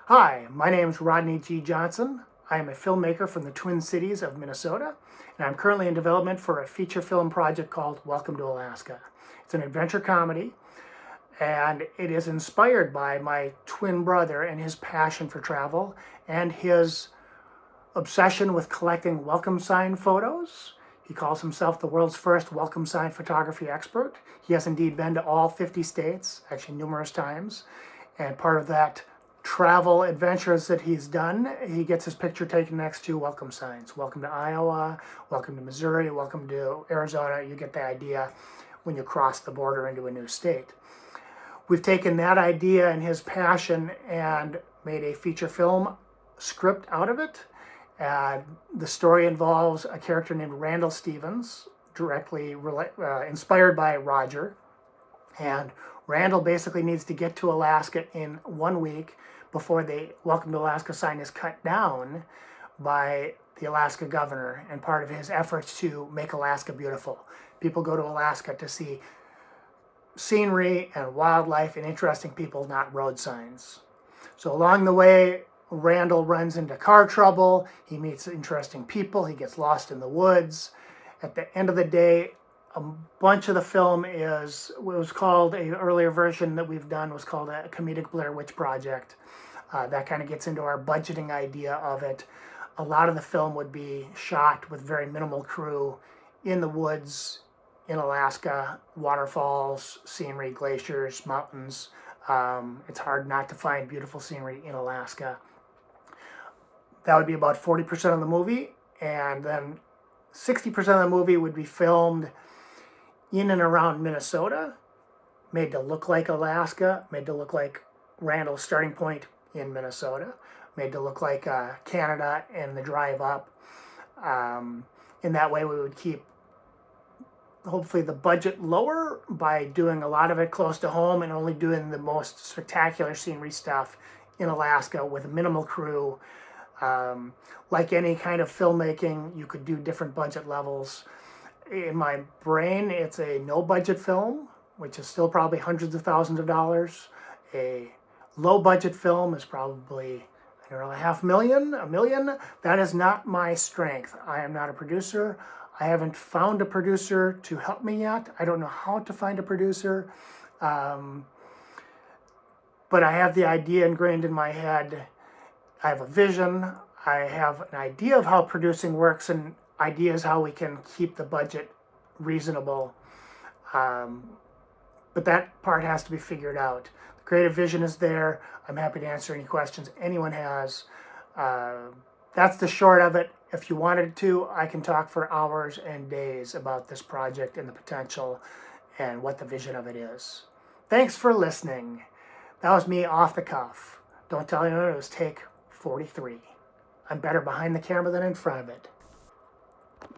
Hi, my name is Rodney G. Johnson. I am a filmmaker from the Twin Cities of Minnesota, and I'm currently in development for a feature film project called Welcome to Alaska. It's an adventure comedy, and it is inspired by my twin brother and his passion for travel and his obsession with collecting welcome sign photos. He calls himself the world's first welcome sign photography expert. He has indeed been to all 50 states, actually numerous times, and part of that travel adventures that he's done, he gets his picture taken next to welcome signs. Welcome to Iowa, welcome to Missouri, welcome to Arizona. You get the idea when you cross the border into a new state. We've taken that idea and his passion and made a feature film script out of it. The story involves a character named Randall Stevens, directly inspired by Roger. And Randall basically needs to get to Alaska in 1 week before the Welcome to Alaska sign is cut down by the Alaska governor and part of his efforts to make Alaska beautiful. People go to Alaska to see scenery and wildlife and interesting people, not road signs. So along the way, Randall runs into car trouble. He meets interesting people. He gets lost in the woods. At the end of the day, a bunch of the film is what was called, an earlier version that we've done was called a comedic Blair Witch Project. That kind of gets into our budgeting idea of it. A lot of the film would be shot with very minimal crew in the woods in Alaska, waterfalls, scenery, glaciers, mountains. It's hard not to find beautiful scenery in Alaska. That would be about 40% of the movie, and then 60% of the movie would be filmed in and around Minnesota, made to look like Alaska, made to look like Randall's starting point in Minnesota, made to look like Canada and the drive up. In that way, we would keep hopefully the budget lower by doing a lot of it close to home and only doing the most spectacular scenery stuff in Alaska with a minimal crew. Like any kind of filmmaking, you could do different budget levels. In my brain, it's a no-budget film, which is still probably hundreds of thousands of dollars. A low-budget film is probably, I don't know, $500,000, $1 million. That is not my strength. I am not a producer. I haven't found a producer to help me yet. I don't know how to find a producer. But I have the idea ingrained in my head. I have a vision. I have an idea of how producing works and ideas how we can keep the budget reasonable. But that part has to be figured out. The creative vision is there. I'm happy to answer any questions anyone has. That's the short of it. If you wanted to, I can talk for hours and days about this project and the potential and what the vision of it is. Thanks for listening. That was me off the cuff. Don't tell anyone it was take 43. I'm better behind the camera than in front of it.